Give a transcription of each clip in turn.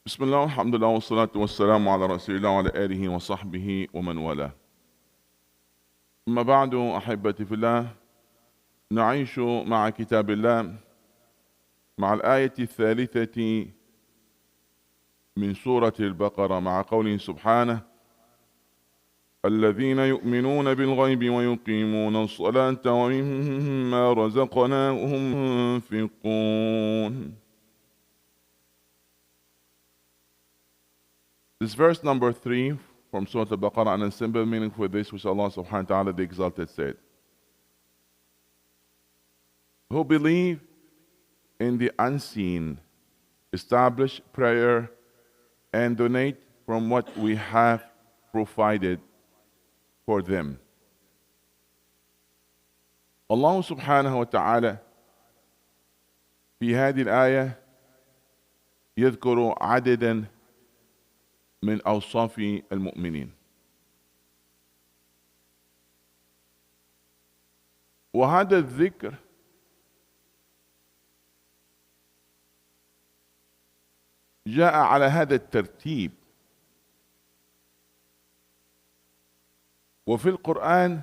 بسم الله والحمد لله والصلاة والسلام على رسول الله وعلى آله وصحبه ومن والاه. أما بعد أحبتي في الله، نعيش مع كتاب الله مع الآية الثالثة من سورة البقرة مع قوله سبحانه: الذين يؤمنون بالغيب ويقيمون الصلاة ومما رزقناهم ينفقون. This verse number 3 from Surah Al-Baqarah, and a simple meaning for this which Allah subhanahu wa ta'ala the Exalted said: who believe in the unseen, establish prayer, and donate from what we have provided for them. Allah subhanahu wa ta'ala في هذه الآية يذكر عددا من أوصاف المؤمنين، وهذا الذكر جاء على هذا الترتيب، وفي القرآن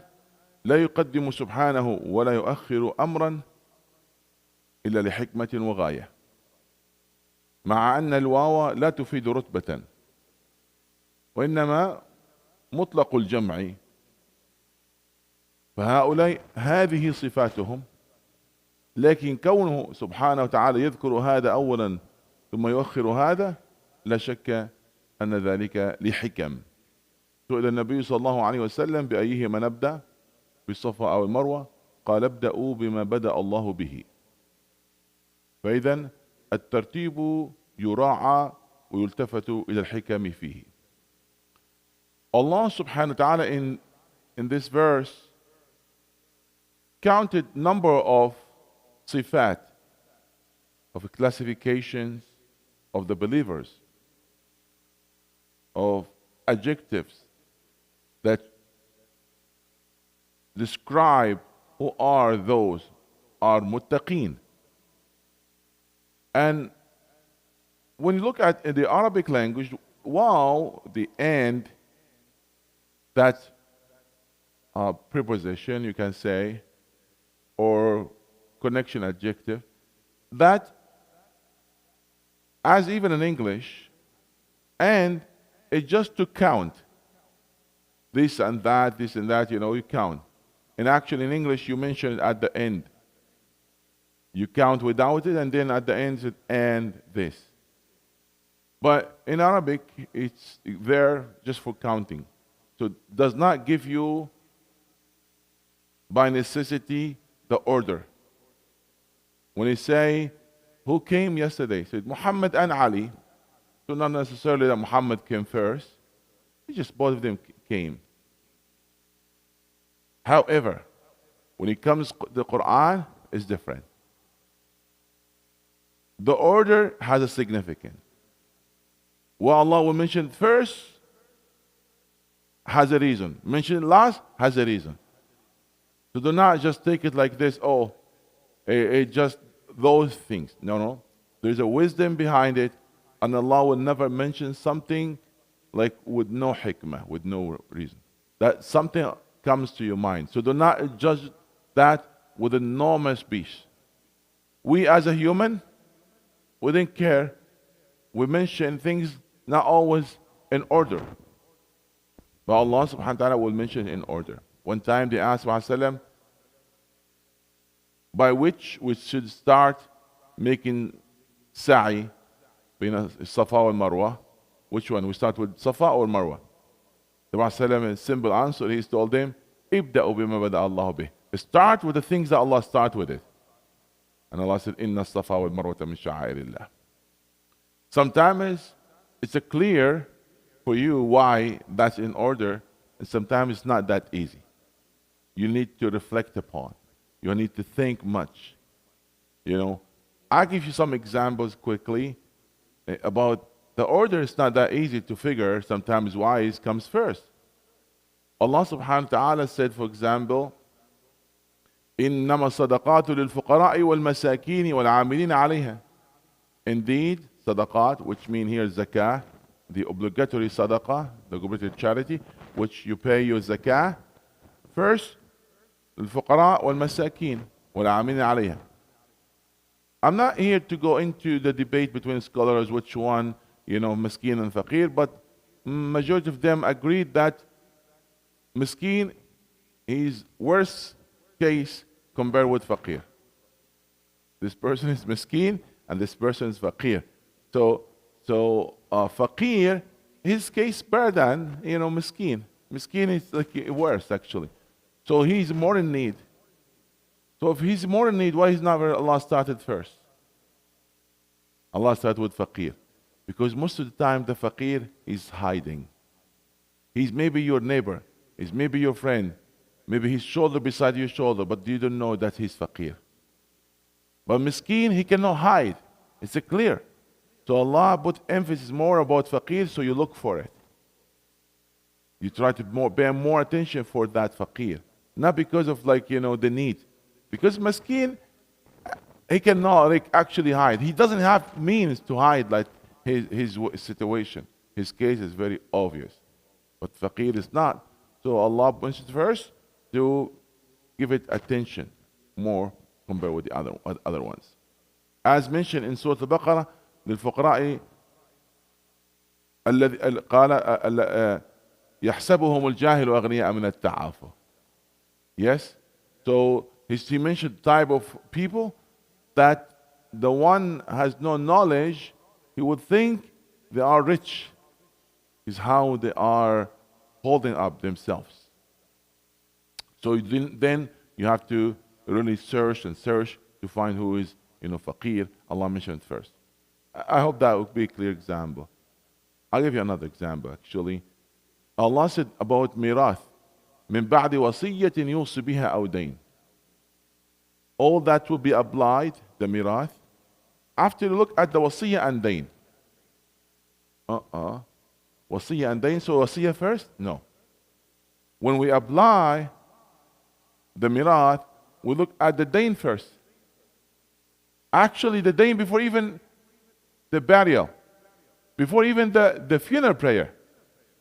لا يقدم سبحانه ولا يؤخر أمرا إلا لحكمة وغاية، مع أن الواو لا تفيد رتبة وإنما مطلق الجمع، فهؤلاء هذه صفاتهم، لكن كونه سبحانه وتعالى يذكر هذا أولا ثم يؤخر هذا لا شك أن ذلك لحكم. سئل النبي صلى الله عليه وسلم بأيهما نبدأ، بالصفا أو المروة؟ قال: ابدأوا بما بدأ الله به. فإذا الترتيب يراعى ويلتفت إلى الحكم فيه. Allah subhanahu wa ta'ala in this verse counted number of sifat, of classifications of the believers, of adjectives that describe who are those are muttaqeen. And when you look at in the Arabic language, wow, the end, that preposition, you can say, or connection adjective, that as even in English, and it's just to count this and that, you count. And actually in English, you mention it at the end. You count without it, and then at the end, it and this. But in Arabic, it's there just for counting. So it does not give you by necessity the order. When you say, who came yesterday? Said Mohammed and Ali. So not necessarily that Muhammad came first. It's just both of them came. However, when it comes to the Quran, it's different. The order has a significance. What Allah will mention first has a reason. Mention last has a reason. So do not just take it like this, it just those things. No. There's a wisdom behind it, and Allah will never mention something like with no hikmah, with no reason. That something comes to your mind. So do not judge that with a normal speech. We as a human, we didn't care. We mention things not always in order. But Allah subhanahu wa ta'ala will mention in order. One time they asked Prophet by which we should start making sa'i between Safa and Marwa. Which one? We start with Safa or Marwa? The Prophet in simple answer, he told them, Ibda'u bima bada Allah bih. Start with the things that Allah start with it. And Allah said, Inna Safa wal Marwata min sha'airillah. Sometimes it's a clear for you why that's in order, and sometimes it's not that easy. You need to reflect upon. You need to think much. I'll give you some examples quickly about the order. It's not that easy to figure sometimes why it comes first. Allah subhanahu wa ta'ala said, for example, إنما الصدقات للفقراء والمساكين والعاملين عليها. Indeed, sadaqat, which mean here zakah, the obligatory sadaqah, the obligatory charity, which you pay your zakah first, الفقراء والمساكين والعاملين عليها. I'm not here to go into the debate between scholars which one, miskin and faqir, but majority of them agreed that miskin is worse case compared with faqir. This person is miskin and this person is faqir. So faqir, his case better than miskin. Miskin is like worse actually. So he's more in need. So if he's more in need, why is never Allah started first? Allah started with faqir. Because most of the time the faqir is hiding. He's maybe your neighbor, he's maybe your friend, maybe his shoulder beside your shoulder, but you don't know that he's faqir. But miskin, he cannot hide. It's clear. So Allah put emphasis more about faqir, so you look for it. You try to pay more attention for that faqir. Not because of the need. Because miskin, he cannot actually hide. He doesn't have means to hide his situation. His case is very obvious. But faqir is not. So Allah mentions first to give it attention more compared with the other ones. As mentioned in Surah Al-Baqarah, للفقراء الذي قال يحسبهم الجاهل أغنياء من التعافف. Yes? So he mentioned type of people that the one has no knowledge, he would think they are rich. Is how they are holding up themselves. So then you have to really search to find who is faqir. Allah mentioned first. I hope that would be a clear example. I'll give you another example actually. Allah said about mirath, من بعد وصية يوصي بها أو دين. All that will be applied, the mirath, after you look at the wasiyah and dain. Wasiyah and dain, so wasiyah first? No. When we apply the mirath, we look at the dain first. Actually, the dain before even the burial, before even the funeral prayer.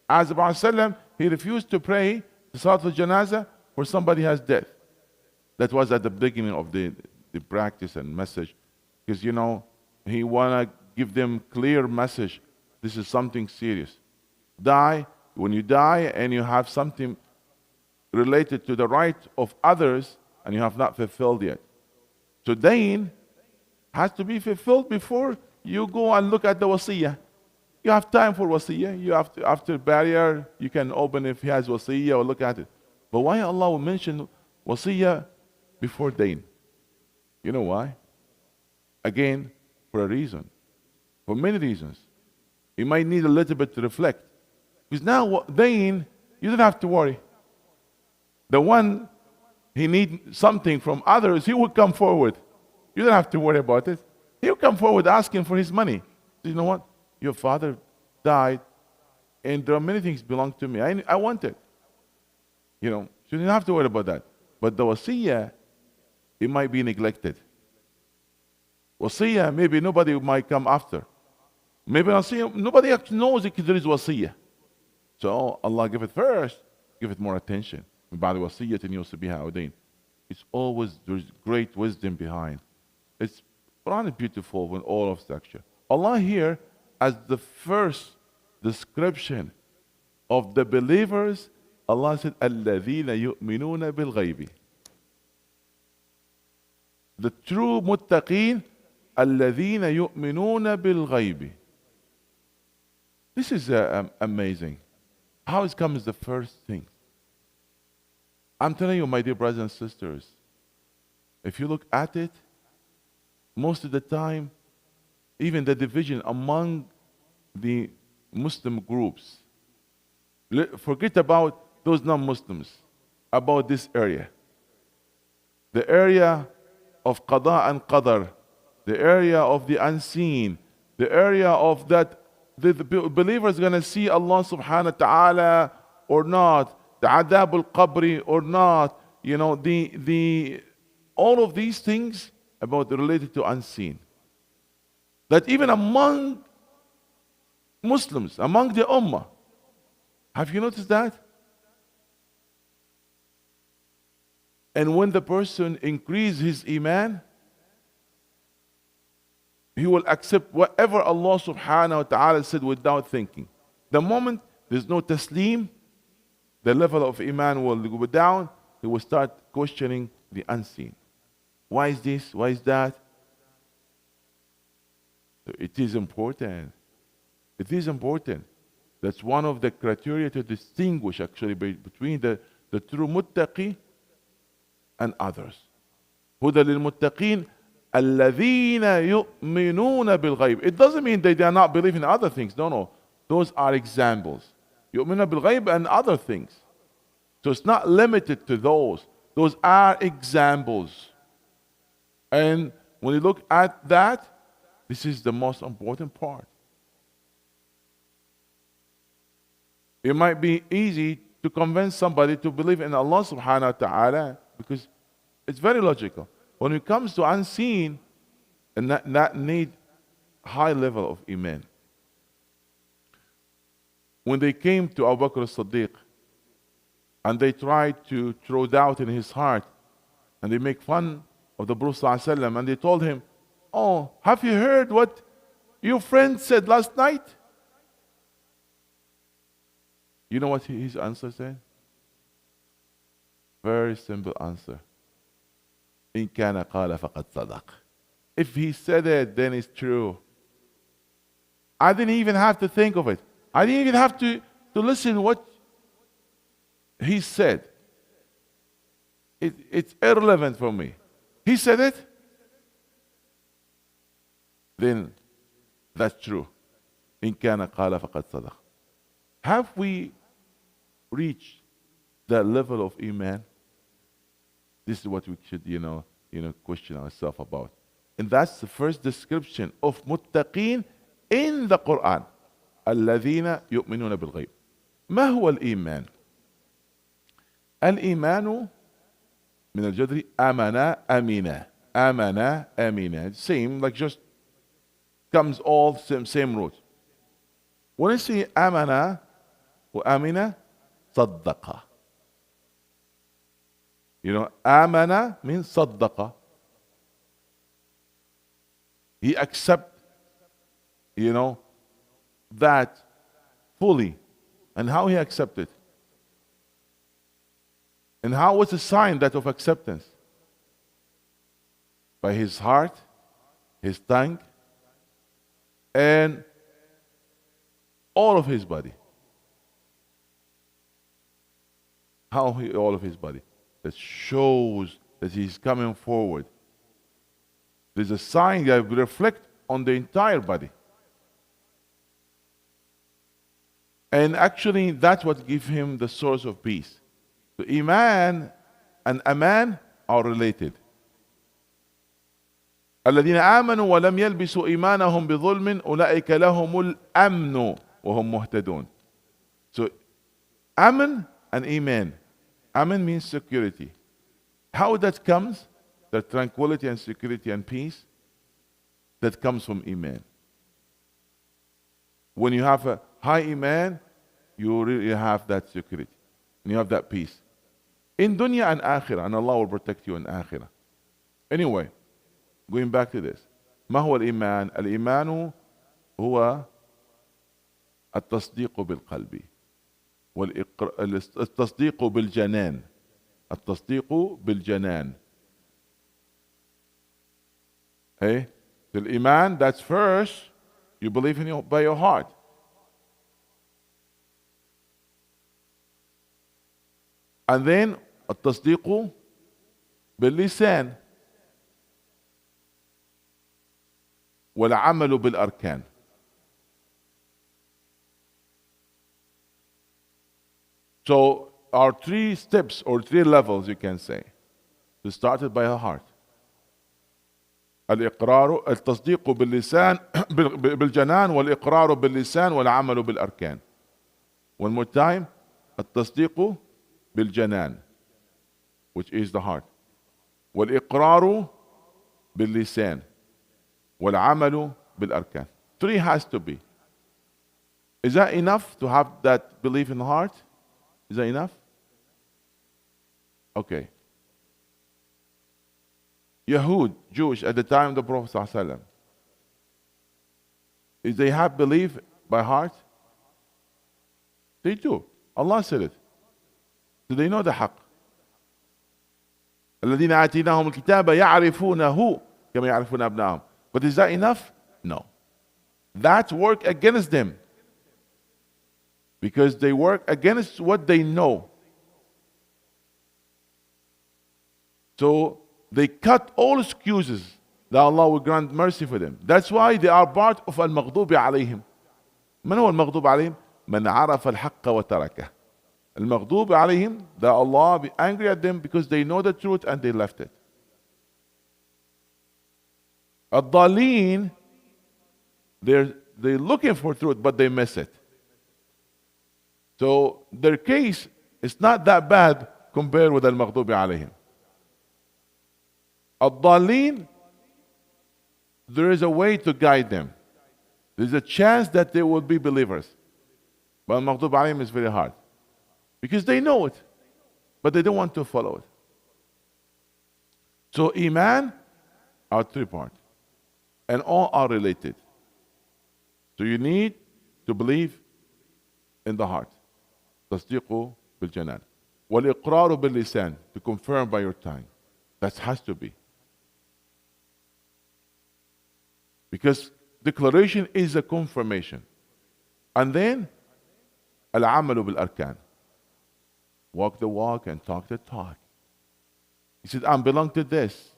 As the Prophet he refused to pray the Salat al-Janazah for somebody has death. That was at the beginning of the practice and message. Because he wanna give them clear message. This is something serious. When you die and you have something related to the right of others and you have not fulfilled yet. So dain has to be fulfilled before you go and look at the wasiyah. You have time for wasiyah. You have to, after burial, you can open if he has wasiyah or look at it. But why Allah will mention wasiyah before dain? You know why? Again, for a reason. For many reasons. You might need a little bit to reflect. Because now dain, you don't have to worry. The one he needs something from others, he will come forward. You don't have to worry about it. He'll come forward asking for his money. You know what? Your father died, and there are many things belong to me. I want it. So you don't have to worry about that. But the wasiyah, it might be neglected. Wasiyah, maybe nobody might come after. Maybe nobody actually knows if there is wasiyah. So Allah give it first, give it more attention. It's always, there's great wisdom behind. It's Quran is beautiful when all of structure. Allah here, as the first description of the believers, Allah said, الَّذِينَ يُؤْمِنُونَ بِالْغَيْبِ. The true muttaqeen, الَّذِينَ يُؤْمِنُونَ بِالْغَيْبِ. This is amazing. How it comes the first thing. I'm telling you, my dear brothers and sisters, if you look at it, most of the time, even the division among the Muslim groups, forget about those non-Muslims, about this area. The area of qada and qadar, the area of the unseen, the area of that the believer is going to see Allah subhanahu wa ta'ala or not, the adab al-qabri or not, all of these things about related to unseen. that even among Muslims, among the Ummah, have you noticed that? And when the person increases his iman, he will accept whatever Allah subhanahu wa ta'ala said without thinking. The moment there's no taslim, the level of iman will go down. He will start questioning the unseen. Why is this? Why is that? So it is important. It is important. That's one of the criteria to distinguish actually between the true muttaqi and others. هُدًى لِلْمُتَّقِينَ الَّذِينَ يُؤْمِنُونَ بِالْغَيْبِ. It doesn't mean they are not believing in other things. No. Those are examples. يُؤْمِنُونَ بِالْغَيْبِ and other things. So it's not limited to those. Those are examples. And when you look at that, this is the most important part. It might be easy to convince somebody to believe in Allah subhanahu wa ta'ala because it's very logical. When it comes to unseen, and that need high level of iman. When they came to Abu Bakr as-Siddiq and they tried to throw doubt in his heart and they make fun of the Prophet ﷺ, and they told him, "Oh, have you heard what your friend said last night?" You know what his answer said? Very simple answer. إن كان قال فقد صدق. If he said it, then it's true. I didn't even have to think of it. I didn't even have to listen what he said. It's irrelevant for me. He said it, then that's true. إن كان قال فقد صدق. Have we reached that level of iman? This is what we should, question ourselves about. And that's the first description of muttaqin in the Quran. الذين يؤمنون بالغيب. ما هو الإيمان؟ الإيمان من الجذر آمنا أمينا. آمنا أمينا. Same, like just comes all same root. When I say آمنا وآمنا, صدق. آمنا means صدق. He accept, that fully. And how he accepted. And how was the sign that of acceptance? By his heart, his tongue, and all of his body. All of his body. That shows that he's coming forward. There's a sign that will reflect on the entire body. And actually, that's what gives him the source of peace. So Iman and Aman are related. الذين آمنوا ولم يلبسوا إيمانهم بظلم أولئك لهم الأمن وهم مهتدون. So Aman and Iman. Aman means security. How that comes? The tranquility and security and peace that comes from Iman. When you have a high Iman, you really have that security. And you have that peace. In dunya and akhirah, and Allah will protect you in akhirah. Anyway, going back to this. ما هو الإيمان؟ الإيمان هو التصديق بالقلب. التصديق بالجنان. التصديق بالجنان. Hey, the Iman, that's first, you believe by your heart. And then التصديق باللسان والعمل بالأركان. So our 3 steps or 3 levels, you can say. We started by our heart. الإقرار التصديق باللسان بالجنان والإقرار باللسان والعمل بالأركان. One more time. التصديق بالجنان, which is the heart. والإقرار باللسان والعمل بالأركان. 3 has to be. Is that enough to have that belief in the heart? Is that enough? Okay. Yahud, Jewish, at the time of the Prophet ﷺ, is they have belief by heart? They do. Allah said it. Do they know the haqq? الذين آتيناهم الكتاب يعرفونه كما يعرفون أبنائهم. But is that enough? No. That work against them. Because they work against what they know. So they cut all excuses that Allah will grant mercy for them. That's why they are part of المغضوب عليهم. من هو المغضوب عليهم؟ من عرف الحق وتركه. المغضوب عليهم, that Allah be angry at them because they know the truth and they left it. الضالين, they're looking for truth but they miss it. So their case is not that bad compared with المغضوب عليهم. الضالين, there is a way to guide them. There's a chance that they will be believers. But المغضوب عليهم is very hard. Because they know it, but they don't want to follow it. So Iman are 3 parts, and all are related. So you need to believe in the heart. تصديق بالجنان. والإقرار باللسان, to confirm by your tongue. That has to be. Because declaration is a confirmation. And then العمل بالأركان. Walk the walk and talk the talk. He said, I belong to this.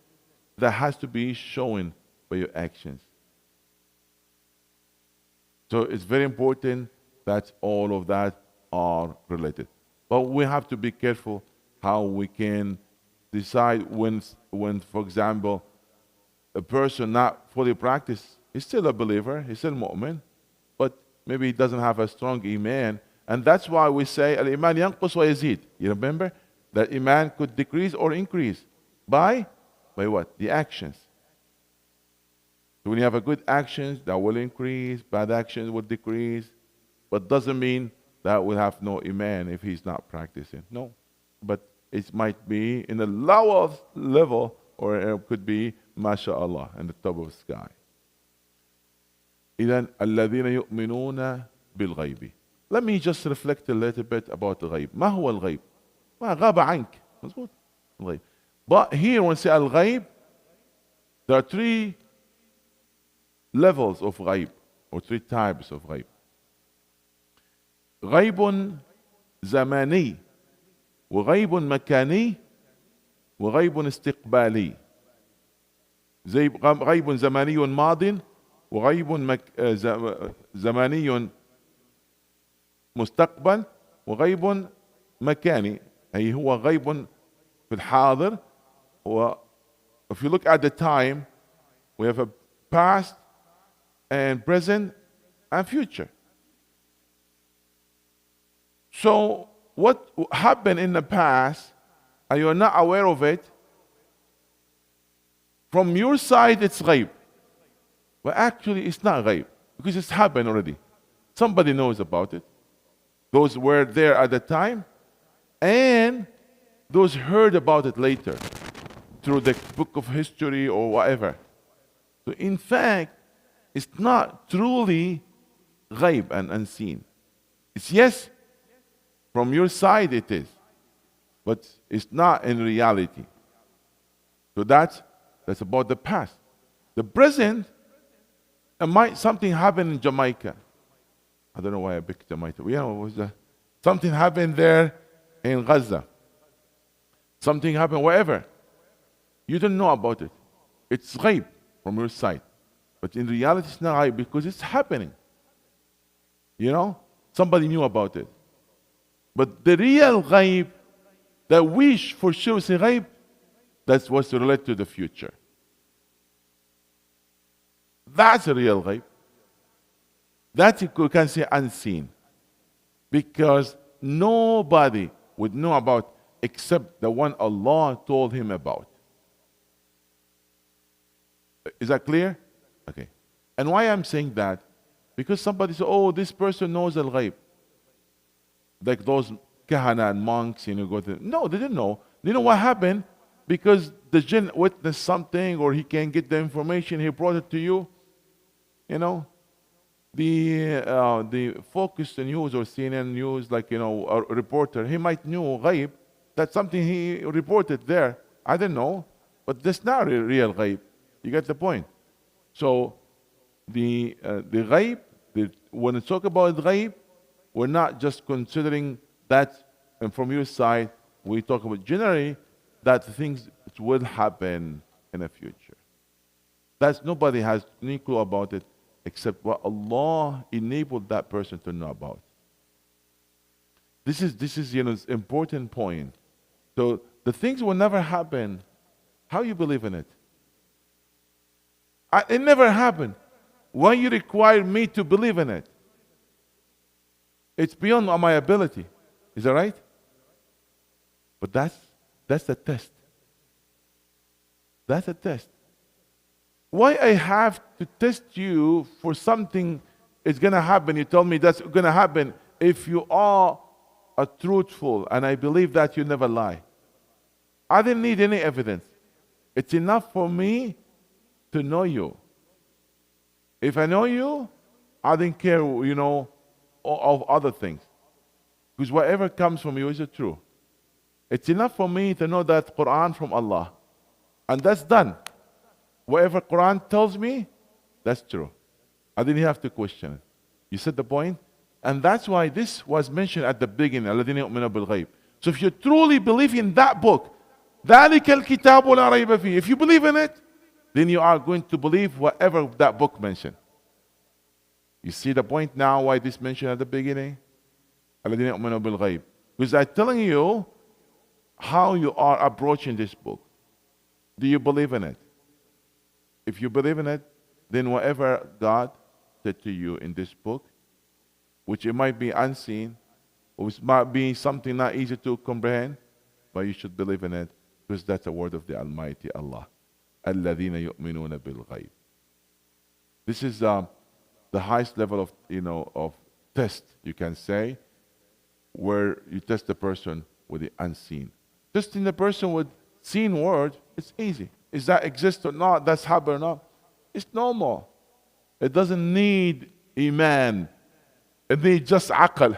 That has to be shown by your actions. So it's very important that all of that are related. But we have to be careful how we can decide when for example, a person not fully practiced, he's still a believer, he's still mu'min, but maybe he doesn't have a strong iman. And that's why we say al-iman yanqus wa yazid. You remember that iman could decrease or increase by what? The actions. So when you have a good actions, that will increase. Bad actions will decrease. But doesn't mean that will have no iman if he's not practicing. No, but it might be in the lower level, or it could be masha'Allah in the top of the sky. إذن الذين يؤمنون بالغيب. Let me just reflect a little bit about the ghaib. ما هو الغيب؟ ما غاب عنك. مظبوط. الغيب. But here when we say al-ghaib, there are 3 levels of ghaib, or 3 types of ghaib. غيب زماني, وغيب مكاني, وغيب استقبالي. غيب زماني ماض, وغيب زماني مستقبل, وغيب مكاني. أي هو غيب في الحاضر. If you look at the time, we have a past and present and future. So what happened in the past and you're not aware of it, from your side it's ghaib. But actually it's not ghaib because it's happened already. Somebody knows about it. Those were there at the time, and those heard about it later through the book of history or whatever. So in fact, it's not truly ghaib and unseen. It's yes, from your side it is, but it's not in reality. So that's about the past. The present, something happened in Jamaica. I don't know why I picked Jamaica. Something happened there in Gaza. Something happened wherever. You don't know about it. It's ghaib from your side. But in reality, it's not ghaib because it's happening. Somebody knew about it. But the real ghaib that we for sure say ghaib, that's what's related to the future. That's a real ghaib. That you can say unseen. Because nobody would know about except the one Allah told him about. Is that clear? Okay. And why I'm saying that? Because somebody said, oh, this person knows al-ghaib. Like those kahana and monks, go to, no, they didn't know. You know what happened? Because the jinn witnessed something, or he can get the information, he brought it to you. The Focus News or CNN News, like, a reporter, he might know ghaib. That's something he reported there. I don't know, but that's not a real ghaib. You get the point? So the ghaib, when we talk about ghaib, we're not just considering that, and from your side, we talk about generally that things will happen in the future. Nobody has any clue about it except what Allah enabled that person to know about. This is an important point. So the things will never happen. How you believe in it? It never happened. Why you require me to believe in it? It's beyond my ability. Is that right? But that's a test. That's a test. Why I have to test you for something is going to happen? You tell me that's going to happen if you are truthful, and I believe that you never lie. I didn't need any evidence. It's enough for me to know you. If I know you, I didn't care, of other things. Because whatever comes from you is true. It's enough for me to know that Quran from Allah. And that's done. Whatever Quran tells me, that's true. I didn't have to question it. You said the point? And that's why this was mentioned at the beginning. الَّذِينَ يُؤْمِنُونَ بِالْغَيْبِ. So if you truly believe in that book, ذَلِكَ الْكِتَابُ لَا رَيْبَ فِيهِ. If you believe in it, then you are going to believe whatever that book mentioned. You see the point now why this mentioned at the beginning? الَّذِينَ يُؤْمِنُونَ بِالْغَيْبِ. Because I'm telling you how you are approaching this book. Do you believe in it? If you believe in it, then whatever God said to you in this book, which it might be unseen, or it might be something not easy to comprehend, but you should believe in it, because that's a word of the Almighty Allah. الَّذِينَ يُؤْمِنُونَ بِالْغَيْبِ. This is the highest level of of test, you can say, where you test the person with the unseen. Testing the person with seen word, it's easy. Is that exist or not? That's happened or not? It's normal. It doesn't need iman. It needs just aql.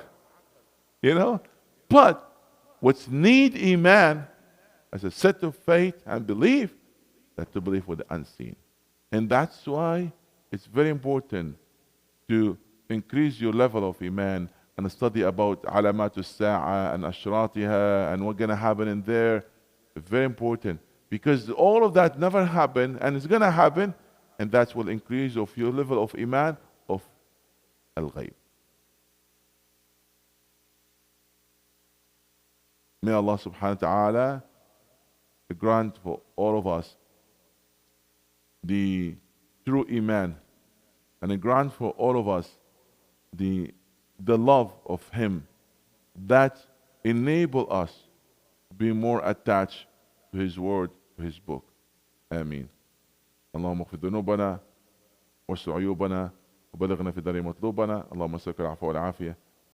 But what's need iman as a set of faith and belief, that to believe with the unseen. And that's why it's very important to increase your level of iman and study about alamat as-sa'a and ashratiha and what's going to happen in there. It's very important. Because all of that never happened, and it's going to happen, and that will increase of your level of iman of al-ghayb. May Allah subhanahu wa ta'ala grant for all of us the true iman, and grant for all of us the love of Him that enable us to be more attached to His word, to His book. Ameen. اللهم اغفر ذنوبنا واستر عيوبنا وبلغنا في الدار مطلوبنا اللهم اسألك العفو والعافية